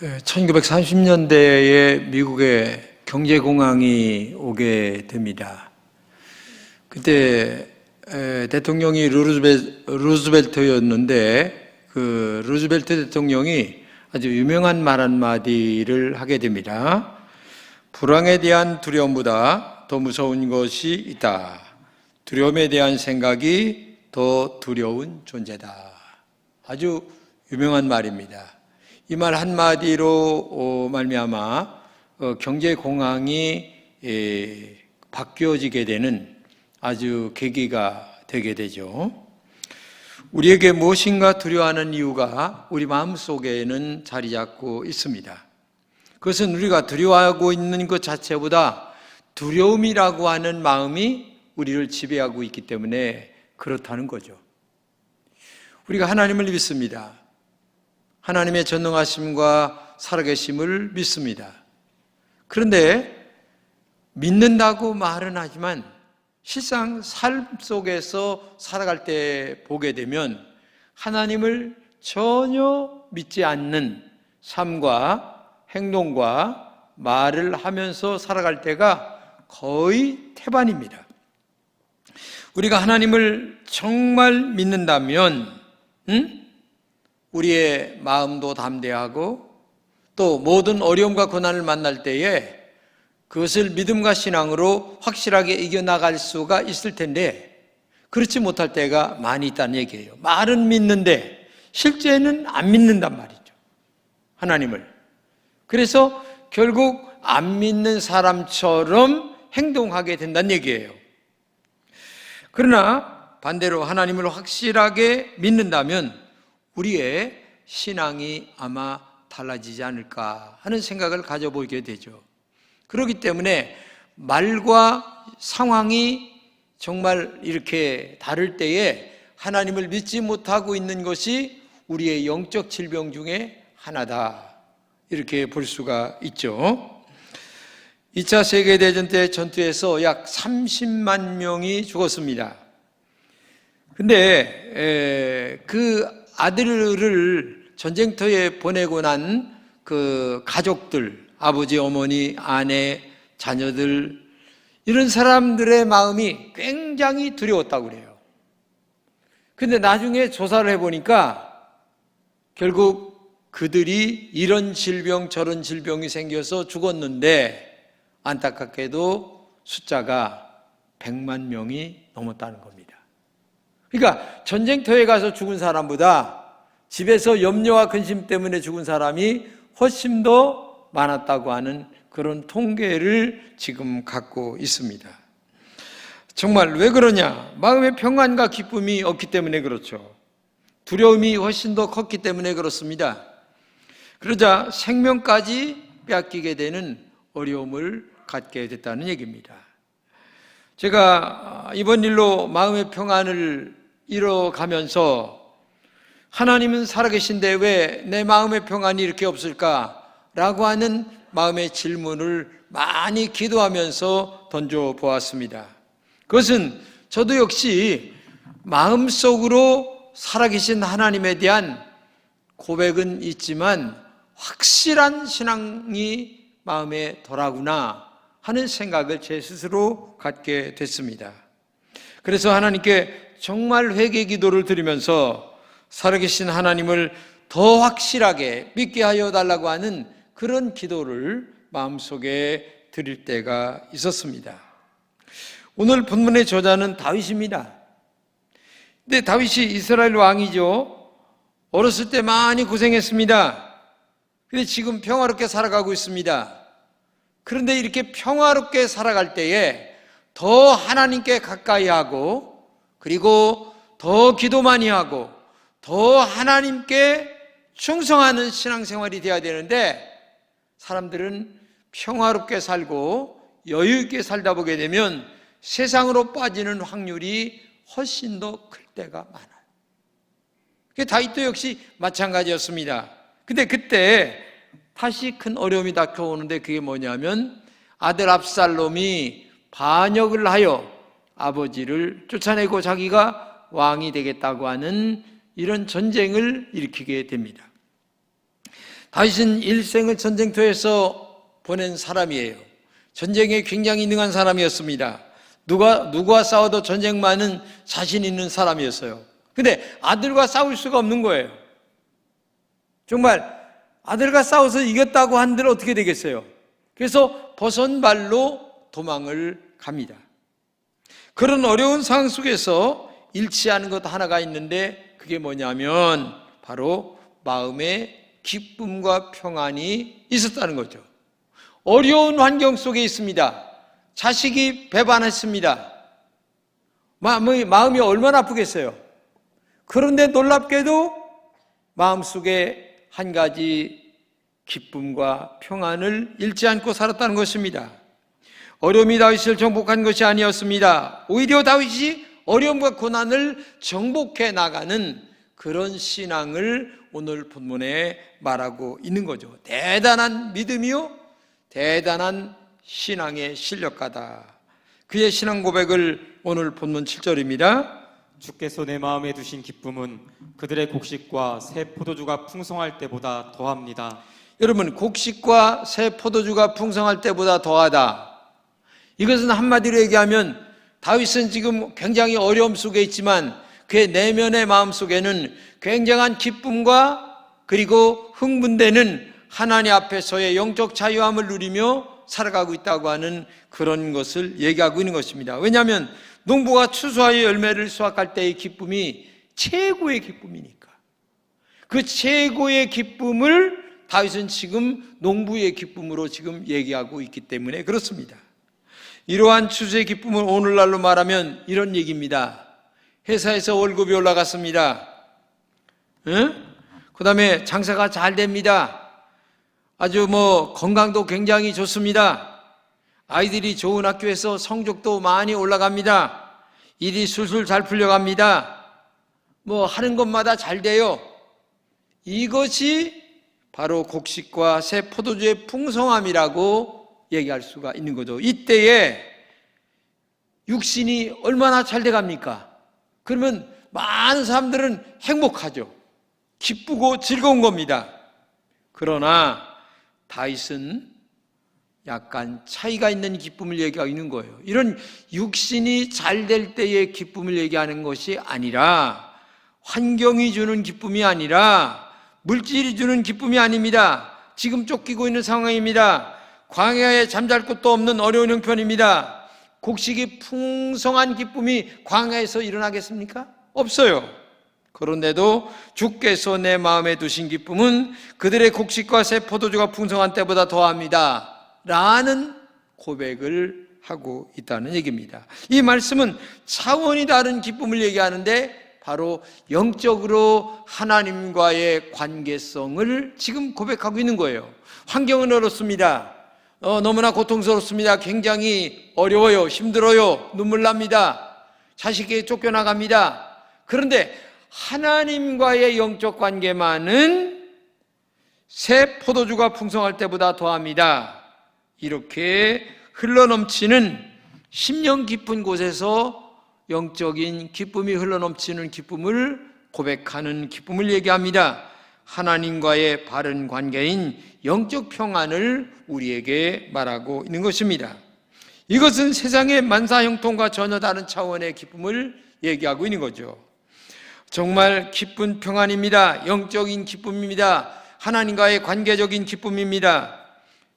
1930년대에 미국에 경제공황이 오게 됩니다. 그때 대통령이 루즈벨트였는데 그 루즈벨트 대통령이 아주 유명한 말 한마디를 하게 됩니다. 불황에 대한 두려움보다 더 무서운 것이 있다. 두려움에 대한 생각이 더 두려운 존재다. 아주 유명한 말입니다. 이 말 한마디로 말미암아 경제 공황이 바뀌어지게 되는 아주 계기가 되게 되죠. 우리에게 무엇인가 두려워하는 이유가 우리 마음속에는 자리 잡고 있습니다. 그것은 우리가 두려워하고 있는 것 자체보다 두려움이라고 하는 마음이 우리를 지배하고 있기 때문에 그렇다는 거죠. 우리가 하나님을 믿습니다. 하나님의 전능하심과 살아계심을 믿습니다. 그런데 믿는다고 말은 하지만 실상 삶 속에서 살아갈 때 보게 되면 하나님을 전혀 믿지 않는 삶과 행동과 말을 하면서 살아갈 때가 거의 태반입니다. 우리가 하나님을 정말 믿는다면 우리의 마음도 담대하고 또 모든 어려움과 고난을 만날 때에 그것을 믿음과 신앙으로 확실하게 이겨나갈 수가 있을 텐데 그렇지 못할 때가 많이 있다는 얘기예요. 말은 믿는데 실제는 안 믿는단 말이죠. 하나님을. 그래서 결국 안 믿는 사람처럼 행동하게 된다는 얘기예요. 그러나 반대로 하나님을 확실하게 믿는다면 우리의 신앙이 아마 달라지지 않을까 하는 생각을 가져보게 되죠. 그렇기 때문에 말과 상황이 정말 이렇게 다를 때에 하나님을 믿지 못하고 있는 것이 우리의 영적 질병 중에 하나다 이렇게 볼 수가 있죠. 2차 세계대전 때 전투에서 약 30만 명이 죽었습니다. 근데 그 아들을 전쟁터에 보내고 난 그 가족들, 아버지, 어머니, 아내, 자녀들 이런 사람들의 마음이 굉장히 두려웠다고 그래요. 근데 나중에 조사를 해보니까 결국 그들이 이런 질병 저런 질병이 생겨서 죽었는데 안타깝게도 숫자가 100만 명이 넘었다는 겁니다. 그러니까 전쟁터에 가서 죽은 사람보다 집에서 염려와 근심 때문에 죽은 사람이 훨씬 더 많았다고 하는 그런 통계를 지금 갖고 있습니다. 정말 왜 그러냐? 마음의 평안과 기쁨이 없기 때문에 그렇죠. 두려움이 훨씬 더 컸기 때문에 그렇습니다. 그러자 생명까지 빼앗기게 되는 어려움을 갖게 됐다는 얘기입니다. 제가 이번 일로 마음의 평안을 잃어가면서 하나님은 살아계신데 왜 내 마음의 평안이 이렇게 없을까라고 하는 마음의 질문을 많이 기도하면서 던져보았습니다. 그것은 저도 역시 마음속으로 살아계신 하나님에 대한 고백은 있지만 확실한 신앙이 마음에 덜하구나 하는 생각을 제 스스로 갖게 됐습니다. 그래서 하나님께 정말 회개 기도를 드리면서 살아계신 하나님을 더 확실하게 믿게 하여 달라고 하는 그런 기도를 마음속에 드릴 때가 있었습니다. 오늘 본문의 저자는 다윗입니다. 근데 다윗이 이스라엘 왕이죠. 어렸을 때 많이 고생했습니다. 근데 지금 평화롭게 살아가고 있습니다. 그런데 이렇게 평화롭게 살아갈 때에 더 하나님께 가까이 하고 그리고 더 기도 많이 하고 더 하나님께 충성하는 신앙생활이 되어야 되는데 사람들은 평화롭게 살고 여유 있게 살다 보게 되면 세상으로 빠지는 확률이 훨씬 더 클 때가 많아요. 다윗도 역시 마찬가지였습니다. 근데 그때 다시 큰 어려움이 닥쳐오는데 그게 뭐냐면 아들 압살롬이 반역을 하여 아버지를 쫓아내고 자기가 왕이 되겠다고 하는 이런 전쟁을 일으키게 됩니다. 다윗은 일생을 전쟁터에서 보낸 사람이에요. 전쟁에 굉장히 능한 사람이었습니다. 누구와 싸워도 전쟁만은 자신 있는 사람이었어요. 근데 아들과 싸울 수가 없는 거예요. 정말 아들과 싸워서 이겼다고 한들 어떻게 되겠어요? 그래서 버선발로 도망을 갑니다. 그런 어려운 상황 속에서 잃지 않은 것 하나가 있는데 그게 뭐냐면 바로 마음의 기쁨과 평안이 있었다는 거죠. 어려운 환경 속에 있습니다. 자식이 배반했습니다. 마음이 얼마나 아프겠어요. 그런데 놀랍게도 마음속에 한 가지 기쁨과 평안을 잃지 않고 살았다는 것입니다. 어려움이 다윗을 정복한 것이 아니었습니다. 오히려 다윗이 어려움과 고난을 정복해 나가는 그런 신앙을 오늘 본문에 말하고 있는 거죠. 대단한 믿음이요, 대단한 신앙의 실력가다. 그의 신앙 고백을 오늘 본문 7절입니다. 주께서 내 마음에 두신 기쁨은 그들의 곡식과 새 포도주가 풍성할 때보다 더합니다. 여러분, 곡식과 새 포도주가 풍성할 때보다 더하다. 이것은 한마디로 얘기하면 다윗은 지금 굉장히 어려움 속에 있지만 그의 내면의 마음 속에는 굉장한 기쁨과 그리고 흥분되는 하나님 앞에서의 영적 자유함을 누리며 살아가고 있다고 하는 그런 것을 얘기하고 있는 것입니다. 왜냐하면 농부가 추수하여 열매를 수확할 때의 기쁨이 최고의 기쁨이니까. 그 최고의 기쁨을 다윗은 지금 농부의 기쁨으로 지금 얘기하고 있기 때문에 그렇습니다. 이러한 추수의 기쁨을 오늘날로 말하면 이런 얘기입니다. 회사에서 월급이 올라갔습니다. 그 다음에 장사가 잘 됩니다. 아주 건강도 굉장히 좋습니다. 아이들이 좋은 학교에서 성적도 많이 올라갑니다. 일이 술술 잘 풀려갑니다. 하는 것마다 잘 돼요. 이것이 바로 곡식과 새 포도주의 풍성함이라고 얘기할 수가 있는 거죠. 이때에 육신이 얼마나 잘 돼갑니까? 그러면 많은 사람들은 행복하죠. 기쁘고 즐거운 겁니다. 그러나 다윗은 약간 차이가 있는 기쁨을 얘기하고 있는 거예요. 이런 육신이 잘 될 때의 기쁨을 얘기하는 것이 아니라 환경이 주는 기쁨이 아니라 물질이 주는 기쁨이 아닙니다. 지금 쫓기고 있는 상황입니다. 광야에 잠잘 곳도 없는 어려운 형편입니다. 곡식이 풍성한 기쁨이 광야에서 일어나겠습니까? 없어요. 그런데도 주께서 내 마음에 두신 기쁨은 그들의 곡식과 새 포도주가 풍성한 때보다 더합니다. 라는 고백을 하고 있다는 얘기입니다. 이 말씀은 차원이 다른 기쁨을 얘기하는데 바로 영적으로 하나님과의 관계성을 지금 고백하고 있는 거예요. 환경은 어렵습니다. 너무나 고통스럽습니다. 굉장히 어려워요. 힘들어요. 눈물 납니다. 자식에게 쫓겨나갑니다. 그런데 하나님과의 영적 관계만은 새 포도주가 풍성할 때보다 더합니다. 이렇게 흘러넘치는 심령 깊은 곳에서 영적인 기쁨이 흘러넘치는 기쁨을 고백하는 기쁨을 얘기합니다. 하나님과의 바른 관계인 영적 평안을 우리에게 말하고 있는 것입니다. 이것은 세상의 만사형통과 전혀 다른 차원의 기쁨을 얘기하고 있는 거죠. 정말 기쁜 평안입니다. 영적인 기쁨입니다. 하나님과의 관계적인 기쁨입니다.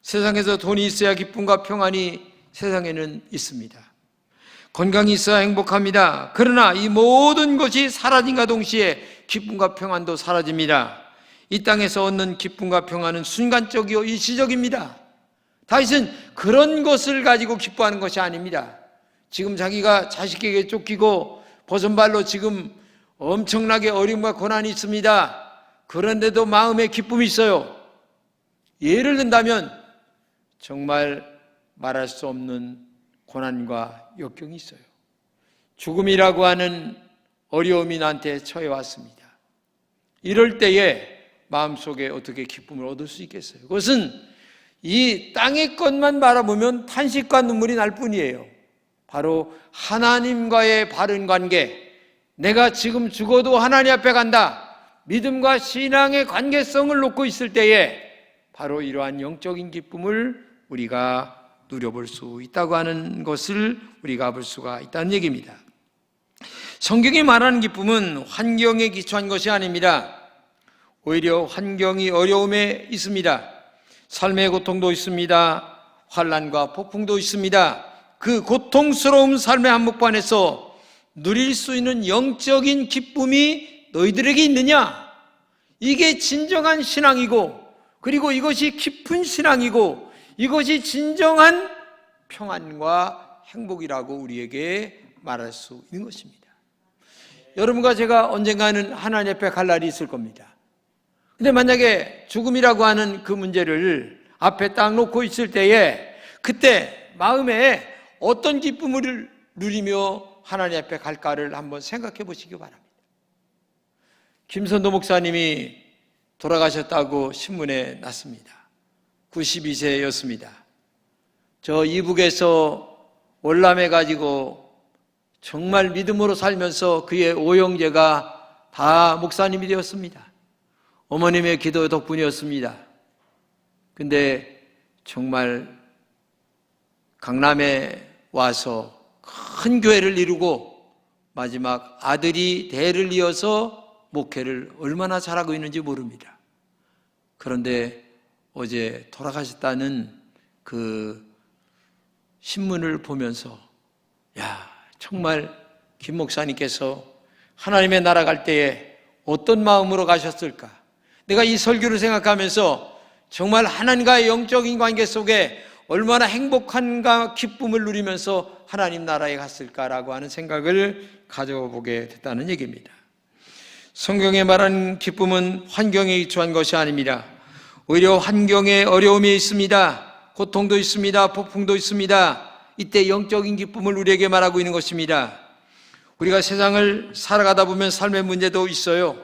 세상에서 돈이 있어야 기쁨과 평안이 세상에는 있습니다. 건강이 있어야 행복합니다. 그러나 이 모든 것이 사라짐과 동시에 기쁨과 평안도 사라집니다. 이 땅에서 얻는 기쁨과 평안은 순간적이요 일시적입니다. 다윗은 그런 것을 가지고 기뻐하는 것이 아닙니다. 지금 자기가 자식에게 쫓기고 버선발로 지금 엄청나게 어려움과 고난이 있습니다. 그런데도 마음에 기쁨이 있어요. 예를 든다면 정말 말할 수 없는 고난과 역경이 있어요. 죽음이라고 하는 어려움이 나한테 처해왔습니다. 이럴 때에 마음속에 어떻게 기쁨을 얻을 수 있겠어요? 그것은 이 땅의 것만 바라보면 탄식과 눈물이 날 뿐이에요. 바로 하나님과의 바른 관계, 내가 지금 죽어도 하나님 앞에 간다, 믿음과 신앙의 관계성을 놓고 있을 때에 바로 이러한 영적인 기쁨을 우리가 누려볼 수 있다고 하는 것을 우리가 볼 수가 있다는 얘기입니다. 성경이 말하는 기쁨은 환경에 기초한 것이 아닙니다. 오히려 환경이 어려움에 있습니다. 삶의 고통도 있습니다. 환난과 폭풍도 있습니다. 그 고통스러운 삶의 한복판에서 누릴 수 있는 영적인 기쁨이 너희들에게 있느냐? 이게 진정한 신앙이고, 그리고 이것이 깊은 신앙이고, 이것이 진정한 평안과 행복이라고 우리에게 말할 수 있는 것입니다. 여러분과 제가 언젠가는 하나님 앞에 갈 날이 있을 겁니다. 근데 만약에 죽음이라고 하는 그 문제를 앞에 딱 놓고 있을 때에 그때 마음에 어떤 기쁨을 누리며 하나님 앞에 갈까를 한번 생각해 보시기 바랍니다. 김선도 목사님이 돌아가셨다고 신문에 났습니다. 92세였습니다. 저 이북에서 월남해 가지고 정말 믿음으로 살면서 그의 오형제가 다 목사님이 되었습니다. 어머님의 기도 덕분이었습니다. 근데 정말 강남에 와서 큰 교회를 이루고 마지막 아들이 대를 이어서 목회를 얼마나 잘하고 있는지 모릅니다. 그런데 어제 돌아가셨다는 그 신문을 보면서 정말 김 목사님께서 하나님의 나라 갈 때에 어떤 마음으로 가셨을까? 내가 이 설교를 생각하면서 정말 하나님과의 영적인 관계 속에 얼마나 행복한가 기쁨을 누리면서 하나님 나라에 갔을까라고 하는 생각을 가져보게 됐다는 얘기입니다. 성경에 말하는 기쁨은 환경에 기초한 것이 아닙니다. 오히려 환경에 어려움이 있습니다. 고통도 있습니다. 폭풍도 있습니다. 이때 영적인 기쁨을 우리에게 말하고 있는 것입니다. 우리가 세상을 살아가다 보면 삶의 문제도 있어요.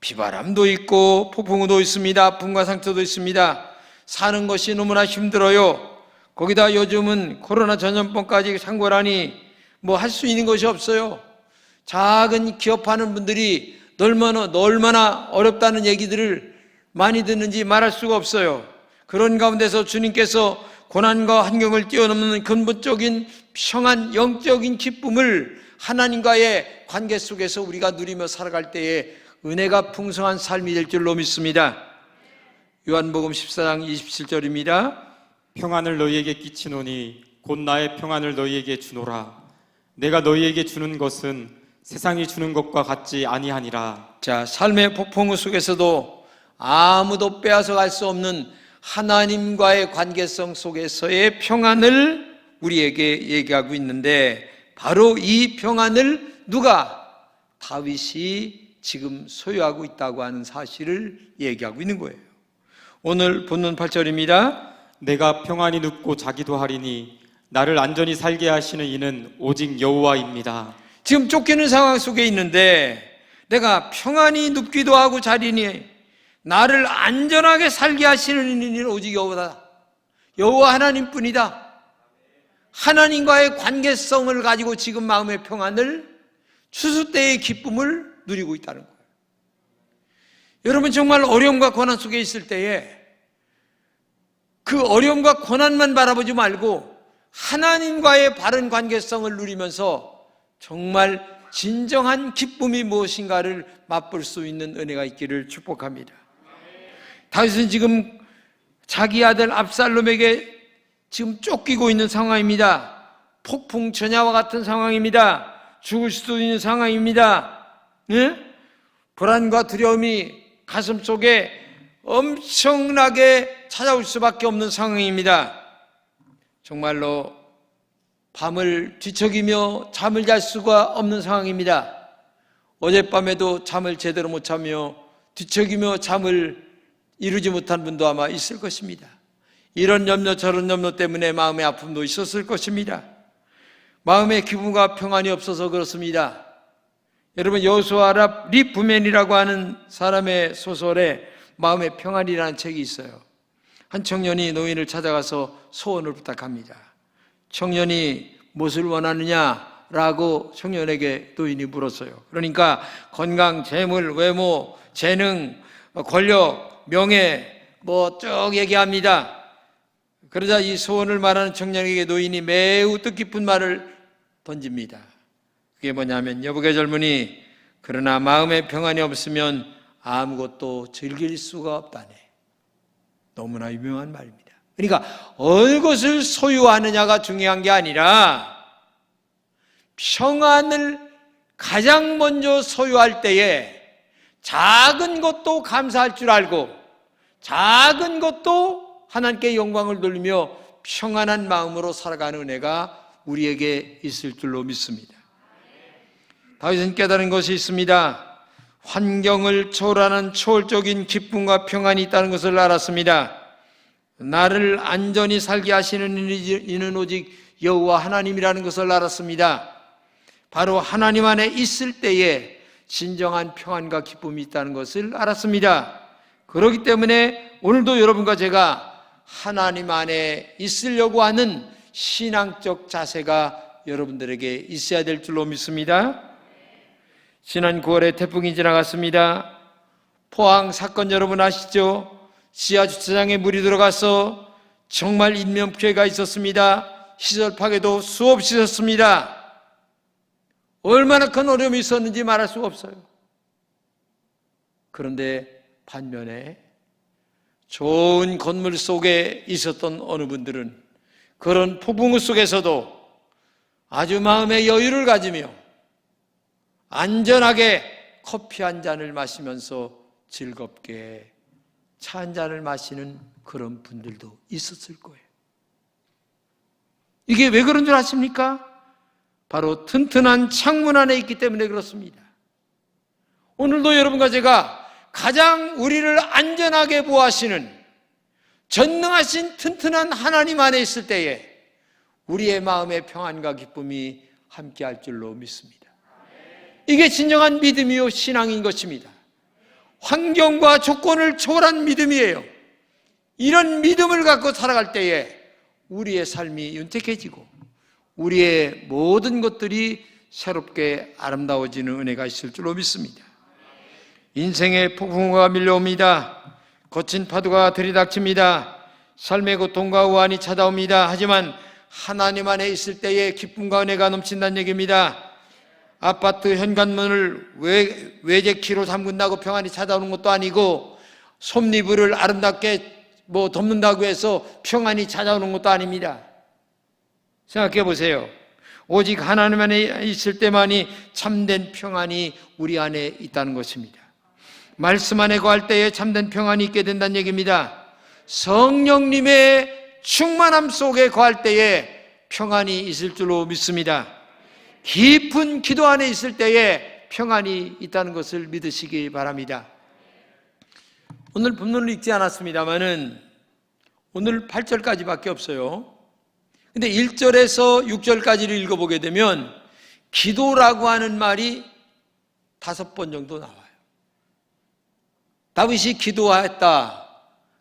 비바람도 있고 폭풍우도 있습니다. 아픔과 상처도 있습니다. 사는 것이 너무나 힘들어요. 거기다 요즘은 코로나 전염병까지 상고라니 뭐 할 수 있는 것이 없어요. 작은 기업하는 분들이 얼마나 어렵다는 얘기들을 많이 듣는지 말할 수가 없어요. 그런 가운데서 주님께서 고난과 환경을 뛰어넘는 근본적인 평안, 영적인 기쁨을 하나님과의 관계 속에서 우리가 누리며 살아갈 때에 은혜가 풍성한 삶이 될 줄로 믿습니다. 요한복음 14장 27절입니다. 평안을 너희에게 끼치노니 곧 나의 평안을 너희에게 주노라. 내가 너희에게 주는 것은 세상이 주는 것과 같지 아니하니라. 자, 삶의 폭풍우 속에서도 아무도 빼앗아 갈 수 없는 하나님과의 관계성 속에서의 평안을 우리에게 얘기하고 있는데, 바로 이 평안을 누가? 다윗이 지금 소유하고 있다고 하는 사실을 얘기하고 있는 거예요. 오늘 본문 8절입니다. 내가 평안히 눕고 자기도 하리니 나를 안전히 살게 하시는 이는 오직 여호와입니다. 지금 쫓기는 상황 속에 있는데 내가 평안히 눕기도 하고 자리니 나를 안전하게 살게 하시는 이는 오직 여호와다. 여호와 하나님뿐이다. 하나님과의 관계성을 가지고 지금 마음의 평안을, 추수 때의 기쁨을 누리고 있다는 거예요. 여러분, 정말 어려움과 고난 속에 있을 때에 그 어려움과 고난만 바라보지 말고 하나님과의 바른 관계성을 누리면서 정말 진정한 기쁨이 무엇인가를 맛볼 수 있는 은혜가 있기를 축복합니다. 다윗은 지금 자기 아들 압살롬에게 지금 쫓기고 있는 상황입니다. 폭풍 전야와 같은 상황입니다. 죽을 수도 있는 상황입니다. 네? 불안과 두려움이 가슴 속에 엄청나게 찾아올 수밖에 없는 상황입니다. 정말로 밤을 뒤척이며 잠을 잘 수가 없는 상황입니다. 어젯밤에도 잠을 제대로 못 자며 뒤척이며 잠을 이루지 못한 분도 아마 있을 것입니다. 이런 염려 저런 염려 때문에 마음의 아픔도 있었을 것입니다. 마음의 기쁨과 평안이 없어서 그렇습니다. 여러분, 여호수아랍 리브멘이라고 하는 사람의 소설에 마음의 평안이라는 책이 있어요. 한 청년이 노인을 찾아가서 소원을 부탁합니다. 청년이 무엇을 원하느냐라고 청년에게 노인이 물었어요. 그러니까 건강, 재물, 외모, 재능, 권력, 명예, 쭉 얘기합니다. 그러자 이 소원을 말하는 청년에게 노인이 매우 뜻깊은 말을 던집니다. 그게 뭐냐면, 여보게 젊은이, 그러나 마음에 평안이 없으면 아무것도 즐길 수가 없다네. 너무나 유명한 말입니다. 그러니까 어느 것을 소유하느냐가 중요한 게 아니라 평안을 가장 먼저 소유할 때에 작은 것도 감사할 줄 알고 작은 것도 하나님께 영광을 돌리며 평안한 마음으로 살아가는 은혜가 우리에게 있을 줄로 믿습니다. 다윗은 깨달은 것이 있습니다. 환경을 초월하는 초월적인 기쁨과 평안이 있다는 것을 알았습니다. 나를 안전히 살게 하시는 이는 오직 여호와 하나님이라는 것을 알았습니다. 바로 하나님 안에 있을 때에 진정한 평안과 기쁨이 있다는 것을 알았습니다. 그렇기 때문에 오늘도 여러분과 제가 하나님 안에 있으려고 하는 신앙적 자세가 여러분들에게 있어야 될 줄로 믿습니다. 지난 9월에 태풍이 지나갔습니다. 포항 사건 여러분 아시죠? 지하주차장에 물이 들어가서 정말 인명피해가 있었습니다. 시설 파괴도 수없이 있었습니다. 얼마나 큰 어려움이 있었는지 말할 수가 없어요. 그런데 반면에 좋은 건물 속에 있었던 어느 분들은 그런 폭풍우 속에서도 아주 마음의 여유를 가지며 안전하게 커피 한 잔을 마시면서 즐겁게 차 한 잔을 마시는 그런 분들도 있었을 거예요. 이게 왜 그런 줄 아십니까? 바로 튼튼한 창문 안에 있기 때문에 그렇습니다. 오늘도 여러분과 제가 가장 우리를 안전하게 보호하시는 전능하신 튼튼한 하나님 안에 있을 때에 우리의 마음의 평안과 기쁨이 함께할 줄로 믿습니다. 이게 진정한 믿음이요 신앙인 것입니다. 환경과 조건을 초월한 믿음이에요. 이런 믿음을 갖고 살아갈 때에 우리의 삶이 윤택해지고 우리의 모든 것들이 새롭게 아름다워지는 은혜가 있을 줄로 믿습니다. 인생의 폭풍우가 밀려옵니다. 거친 파도가 들이닥칩니다. 삶의 고통과 우환이 찾아옵니다. 하지만 하나님 안에 있을 때에 기쁨과 은혜가 넘친다는 얘기입니다. 아파트 현관문을 외제키로 잠근다고 평안이 찾아오는 것도 아니고 솜니부를 아름답게 덮는다고 해서 평안이 찾아오는 것도 아닙니다. 생각해 보세요. 오직 하나님 안에 있을 때만이 참된 평안이 우리 안에 있다는 것입니다. 말씀 안에 거할 때에 참된 평안이 있게 된다는 얘기입니다. 성령님의 충만함 속에 거할 때에 평안이 있을 줄로 믿습니다. 깊은 기도 안에 있을 때에 평안이 있다는 것을 믿으시기 바랍니다. 오늘 본문을 읽지 않았습니다만은 오늘 8절까지밖에 없어요. 근데 1절에서 6절까지를 읽어보게 되면 기도라고 하는 말이 5번 정도 나와요. 다윗이 기도했다,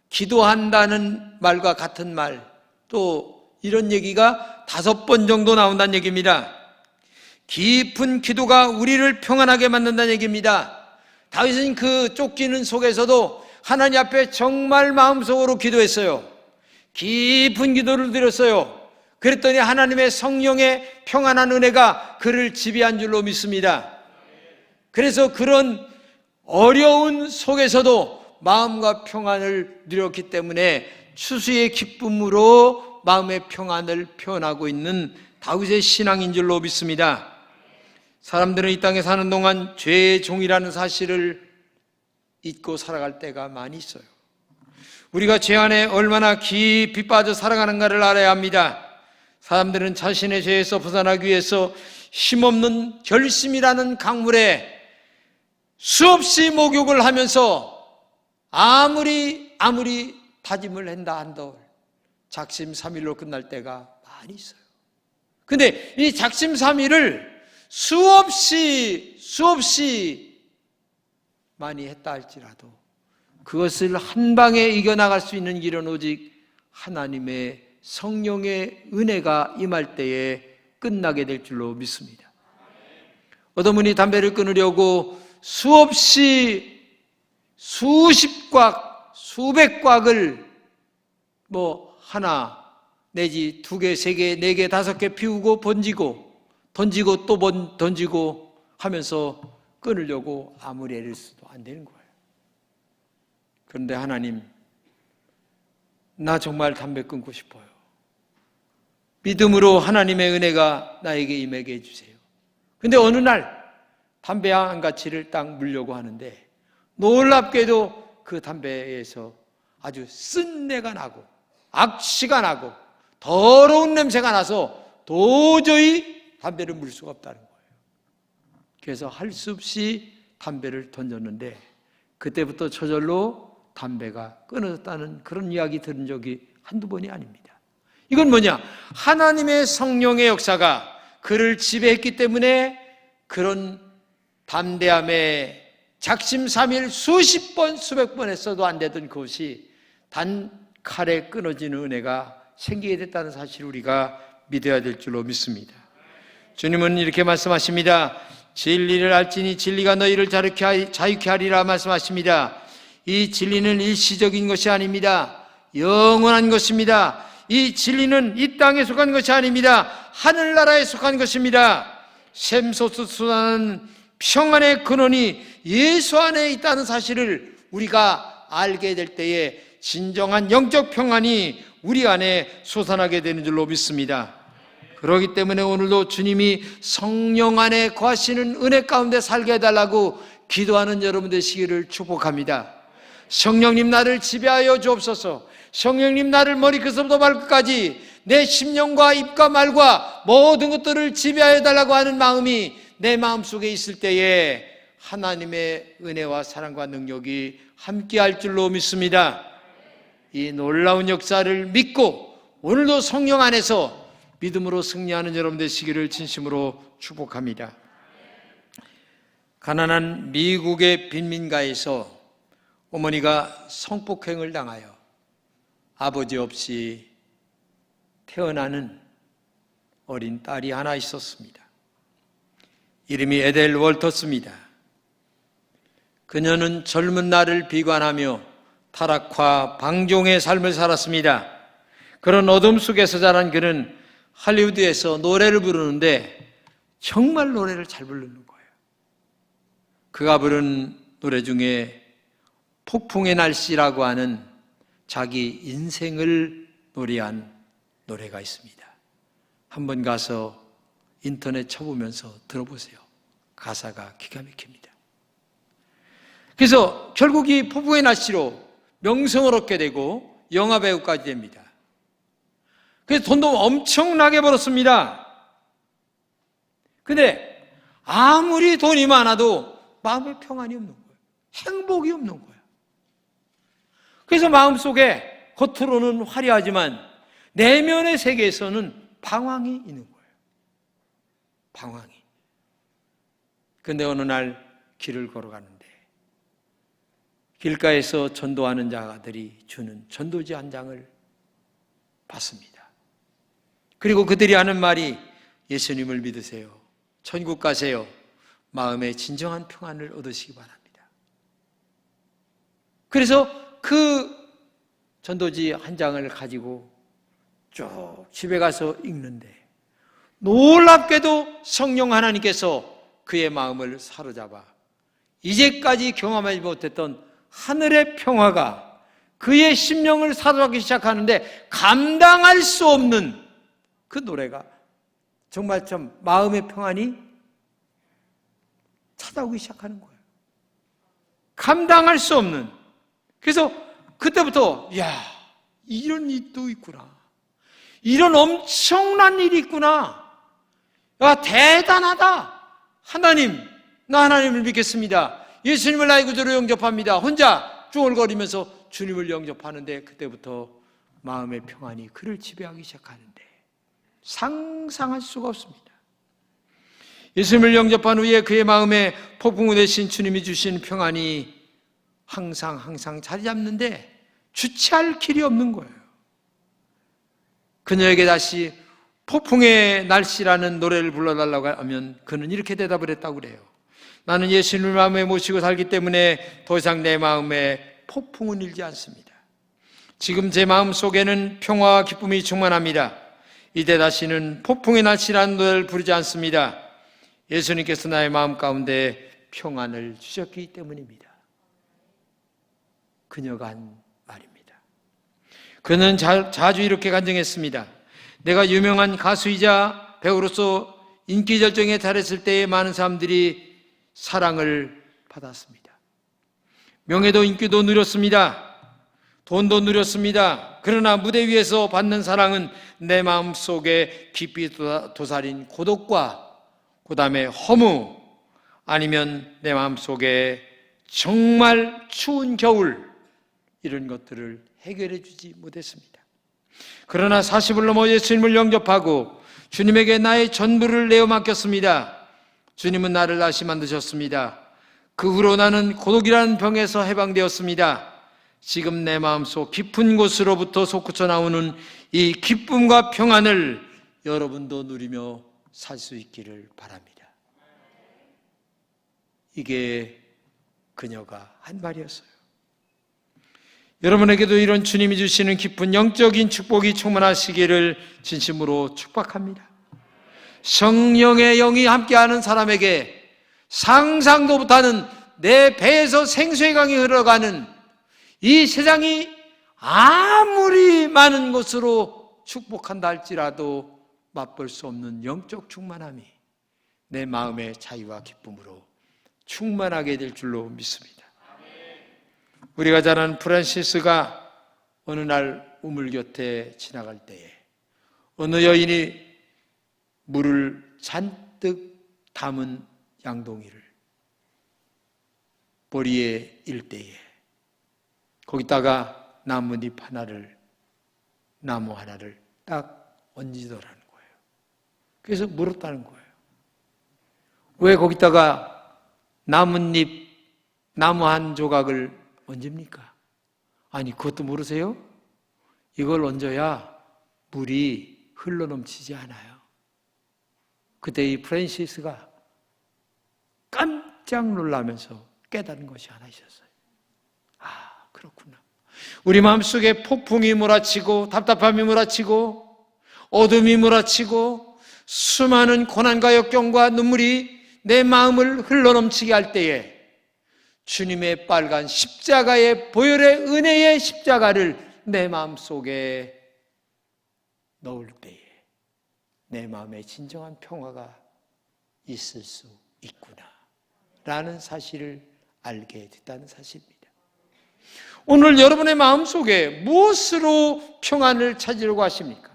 기도한다는 말과 같은 말, 또 이런 얘기가 5번 정도 나온다는 얘기입니다. 깊은 기도가 우리를 평안하게 만든다는 얘기입니다. 다윗은 그 쫓기는 속에서도 하나님 앞에 정말 마음속으로 기도했어요. 깊은 기도를 드렸어요. 그랬더니 하나님의 성령의 평안한 은혜가 그를 지배한 줄로 믿습니다. 그래서 그런 어려운 속에서도 마음과 평안을 누렸기 때문에 추수의 기쁨으로 마음의 평안을 표현하고 있는 다윗의 신앙인 줄로 믿습니다. 사람들은 이 땅에 사는 동안 죄의 종이라는 사실을 잊고 살아갈 때가 많이 있어요. 우리가 죄 안에 얼마나 깊이 빠져 살아가는가를 알아야 합니다. 사람들은 자신의 죄에서 벗어나기 위해서 힘없는 결심이라는 강물에 수없이 목욕을 하면서 아무리 다짐을 한다 한들 작심삼일로 끝날 때가 많이 있어요. 근데 이 작심삼일을 수없이 많이 했다 할지라도 그것을 한 방에 이겨나갈 수 있는 길은 오직 하나님의 성령의 은혜가 임할 때에 끝나게 될 줄로 믿습니다. 어떤 분이 담배를 끊으려고 수십곽 수백 곽을 하나 내지 두 개, 세 개, 네 개, 다섯 개 피우고 던지고 또 던지고 하면서 끊으려고 아무리 애를 써도 안 되는 거예요. 그런데 하나님, 나 정말 담배 끊고 싶어요. 믿음으로 하나님의 은혜가 나에게 임하게 해주세요. 근데 어느 날 담배 한 가치를 딱 물려고 하는데 놀랍게도 그 담배에서 아주 쓴내가 나고 악취가 나고 더러운 냄새가 나서 도저히 담배를 물 수가 없다는 거예요. 그래서 할 수 없이 담배를 던졌는데 그때부터 저절로 담배가 끊어졌다는 그런 이야기 들은 적이 한두 번이 아닙니다. 이건 뭐냐? 하나님의 성령의 역사가 그를 지배했기 때문에 그런 담대함에 작심삼일 수십 번 수백 번 했어도 안 되던 그것이 단 칼에 끊어지는 은혜가 생기게 됐다는 사실을 우리가 믿어야 될 줄로 믿습니다. 주님은 이렇게 말씀하십니다. 진리를 알지니 진리가 너희를 자유케 하리라 말씀하십니다. 이 진리는 일시적인 것이 아닙니다. 영원한 것입니다. 이 진리는 이 땅에 속한 것이 아닙니다. 하늘나라에 속한 것입니다. 샘솟아 솟아나는 평안의 근원이 예수 안에 있다는 사실을 우리가 알게 될 때에 진정한 영적 평안이 우리 안에 솟아나게 되는 줄로 믿습니다. 그렇기 때문에 오늘도 주님이 성령 안에 거하시는 은혜 가운데 살게 해달라고 기도하는 여러분 되시기를 축복합니다. 성령님 나를 지배하여 주옵소서. 성령님 나를 머리끝부터 발끝까지 내 심령과 입과 말과 모든 것들을 지배하여 달라고 하는 마음이 내 마음속에 있을 때에 하나님의 은혜와 사랑과 능력이 함께할 줄로 믿습니다. 이 놀라운 역사를 믿고 오늘도 성령 안에서 믿음으로 승리하는 여러분 되시기를 진심으로 축복합니다. 가난한 미국의 빈민가에서 어머니가 성폭행을 당하여 아버지 없이 태어나는 어린 딸이 하나 있었습니다. 이름이 에델 월터스입니다. 그녀는 젊은 날을 비관하며 타락과 방종의 삶을 살았습니다. 그런 어둠 속에서 자란 그는 할리우드에서 노래를 부르는데 정말 노래를 잘 부르는 거예요. 그가 부른 노래 중에 폭풍의 날씨라고 하는 자기 인생을 노래한 노래가 있습니다. 한번 가서 인터넷 쳐보면서 들어보세요. 가사가 기가 막힙니다. 그래서 결국 이 폭풍의 날씨로 명성을 얻게 되고 영화배우까지 됩니다. 그래서 돈도 엄청나게 벌었습니다. 근데 아무리 돈이 많아도 마음에 평안이 없는 거예요. 행복이 없는 거예요. 그래서 마음속에 겉으로는 화려하지만 내면의 세계에서는 방황이 있는 거예요. 방황이. 근데 어느 날 길을 걸어가는데 길가에서 전도하는 자들이 주는 전도지 한 장을 받습니다. 그리고 그들이 하는 말이 예수님을 믿으세요. 천국 가세요. 마음에 진정한 평안을 얻으시기 바랍니다. 그래서 그 전도지 한 장을 가지고 쭉 집에 가서 읽는데 놀랍게도 성령 하나님께서 그의 마음을 사로잡아 이제까지 경험하지 못했던 하늘의 평화가 그의 심령을 사로잡기 시작하는데 감당할 수 없는 그 노래가 정말 참 마음의 평안이 찾아오기 시작하는 거예요. 감당할 수 없는. 그래서 그때부터 이런 일도 있구나. 이런 엄청난 일이 있구나. 대단하다. 하나님, 나 하나님을 믿겠습니다. 예수님을 나의 구주로 영접합니다. 혼자 중얼거리면서 주님을 영접하는데 그때부터 마음의 평안이 그를 지배하기 시작하는데 상상할 수가 없습니다. 예수님을 영접한 후에 그의 마음에 폭풍우 되신 주님이 주신 평안이 항상 자리 잡는데 주체할 길이 없는 거예요. 그녀에게 다시 폭풍의 날씨라는 노래를 불러달라고 하면 그는 이렇게 대답을 했다고 그래요. 나는 예수님을 마음에 모시고 살기 때문에 더 이상 내 마음에 폭풍은 일지 않습니다. 지금 제 마음 속에는 평화와 기쁨이 충만합니다. 이제 다시는 폭풍의 날씨라는 노래를 부르지 않습니다. 예수님께서 나의 마음 가운데 평안을 주셨기 때문입니다. 그녀가 한 말입니다. 그는 자주 이렇게 간증했습니다. 내가 유명한 가수이자 배우로서 인기 절정에 달했을 때에 많은 사람들이 사랑을 받았습니다. 명예도 인기도 누렸습니다. 돈도 누렸습니다. 그러나 무대 위에서 받는 사랑은 내 마음 속에 깊이 도사린 고독과 그 다음에 허무, 아니면 내 마음 속에 정말 추운 겨울, 이런 것들을 해결해 주지 못했습니다. 그러나 40을 넘어 예수님을 영접하고 주님에게 나의 전부를 내어 맡겼습니다. 주님은 나를 다시 만드셨습니다. 그 후로 나는 고독이라는 병에서 해방되었습니다. 지금 내 마음속 깊은 곳으로부터 솟구쳐 나오는 이 기쁨과 평안을 여러분도 누리며 살 수 있기를 바랍니다. 이게 그녀가 한 말이었어요. 여러분에게도 이런 주님이 주시는 깊은 영적인 축복이 충만하시기를 진심으로 축복합니다. 성령의 영이 함께하는 사람에게 상상도 못하는 내 배에서 생수의 강이 흘러가는 이 세상이 아무리 많은 것으로 축복한다 할지라도 맛볼 수 없는 영적 충만함이 내 마음의 자유와 기쁨으로 충만하게 될 줄로 믿습니다. 우리가 잘 아는 프란시스가 어느 날 우물 곁에 지나갈 때에 어느 여인이 물을 잔뜩 담은 양동이를 보리에 일 때에 거기다가 나뭇잎 하나를, 나무 하나를 딱 얹으더라는 거예요. 그래서 물었다는 거예요. 왜 거기다가 나뭇잎, 나무 한 조각을 얹습니까? 아니, 그것도 모르세요? 이걸 얹어야 물이 흘러넘치지 않아요. 그때 이 프란시스가 깜짝 놀라면서 깨달은 것이 하나 있었어요. 아, 그렇구나. 우리 마음속에 폭풍이 몰아치고 답답함이 몰아치고 어둠이 몰아치고 수많은 고난과 역경과 눈물이 내 마음을 흘러넘치게 할 때에 주님의 빨간 십자가의 보혈의 은혜의 십자가를 내 마음속에 넣을 때에 내 마음에 진정한 평화가 있을 수 있구나 라는 사실을 알게 됐다는 사실입니다. 오늘 여러분의 마음속에 무엇으로 평안을 찾으려고 하십니까?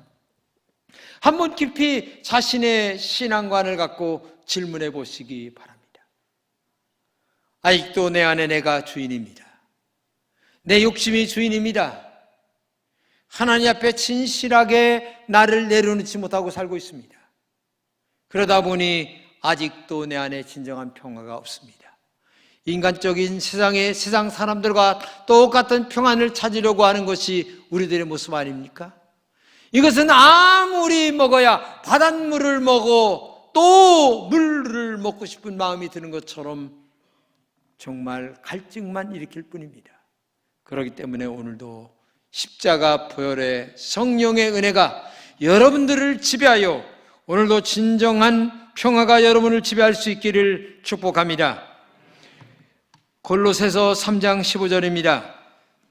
한번 깊이 자신의 신앙관을 갖고 질문해 보시기 바랍니다. 아직도 내 안에 내가 주인입니다. 내 욕심이 주인입니다. 하나님 앞에 진실하게 나를 내려놓지 못하고 살고 있습니다. 그러다 보니 아직도 내 안에 진정한 평화가 없습니다. 인간적인 세상 사람들과 똑같은 평안을 찾으려고 하는 것이 우리들의 모습 아닙니까? 이것은 아무리 먹어야 바닷물을 먹어 또 물을 먹고 싶은 마음이 드는 것처럼 정말 갈증만 일으킬 뿐입니다. 그렇기 때문에 오늘도 십자가 보혈의 성령의 은혜가 여러분들을 지배하여 오늘도 진정한 평화가 여러분을 지배할 수 있기를 축복합니다. 골로새서 3장 15절입니다.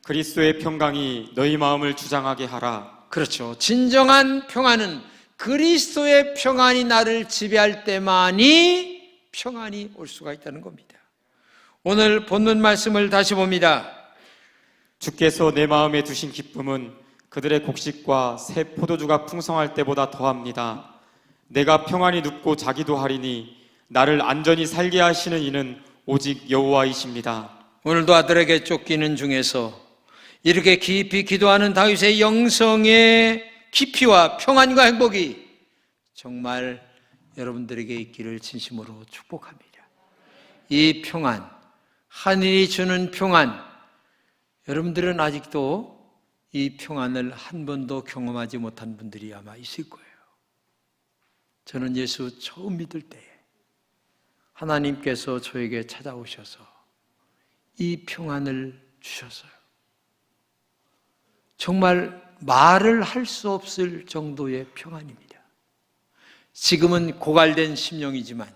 그리스도의 평강이 너희 마음을 주장하게 하라. 그렇죠. 진정한 평안은 그리스도의 평안이 나를 지배할 때만이 평안이 올 수가 있다는 겁니다. 오늘 본문 말씀을 다시 봅니다. 주께서 내 마음에 두신 기쁨은 그들의 곡식과 새 포도주가 풍성할 때보다 더합니다. 내가 평안히 눕고 자기도 하리니 나를 안전히 살게 하시는 이는 오직 여호와이십니다. 오늘도 아들에게 쫓기는 중에서 이렇게 깊이 기도하는 다윗의 영성의 깊이와 평안과 행복이 정말 여러분들에게 있기를 진심으로 축복합니다. 이 평안, 하늘이 주는 평안, 여러분들은 아직도 이 평안을 한 번도 경험하지 못한 분들이 아마 있을 거예요. 저는 예수 처음 믿을 때에 하나님께서 저에게 찾아오셔서 이 평안을 주셨어요. 정말 말을 할 수 없을 정도의 평안입니다. 지금은 고갈된 심령이지만,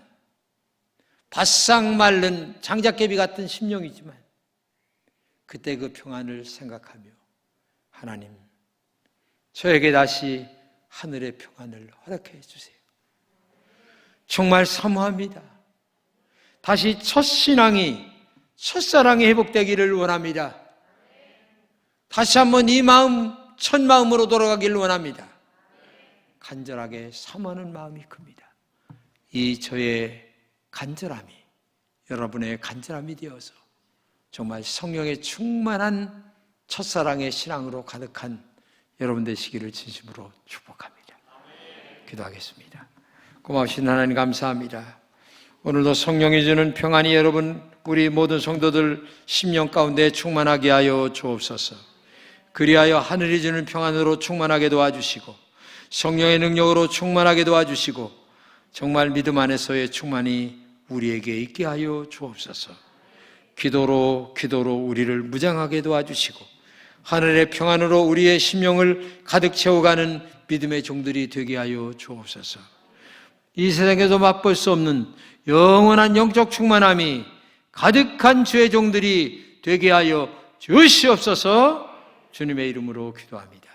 바싹 마른 장작개비 같은 심령이지만, 그때 그 평안을 생각하며 하나님, 저에게 다시 하늘의 평안을 허락해 주세요. 정말 사모합니다. 다시 첫사랑이 회복되기를 원합니다. 다시 한번 이 마음, 첫 마음으로 돌아가기를 원합니다. 간절하게 사모하는 마음이 큽니다. 이 저의 간절함이 여러분의 간절함이 되어서 정말 성령의 충만한 첫사랑의 신앙으로 가득한 여러분 되시기를 진심으로 축복합니다. 기도하겠습니다. 고마우신 하나님 감사합니다. 오늘도 성령이 주는 평안이 여러분 우리 모든 성도들 심령 가운데 충만하게 하여 주옵소서. 그리하여 하늘이 주는 평안으로 충만하게 도와주시고 성령의 능력으로 충만하게 도와주시고 정말 믿음 안에서의 충만이 우리에게 있게 하여 주옵소서. 기도로 우리를 무장하게 도와주시고 하늘의 평안으로 우리의 심령을 가득 채워가는 믿음의 종들이 되게 하여 주옵소서. 이 세상에도 맛볼 수 없는 영원한 영적 충만함이 가득한 주의 종들이 되게 하여 주시옵소서. 주님의 이름으로 기도합니다.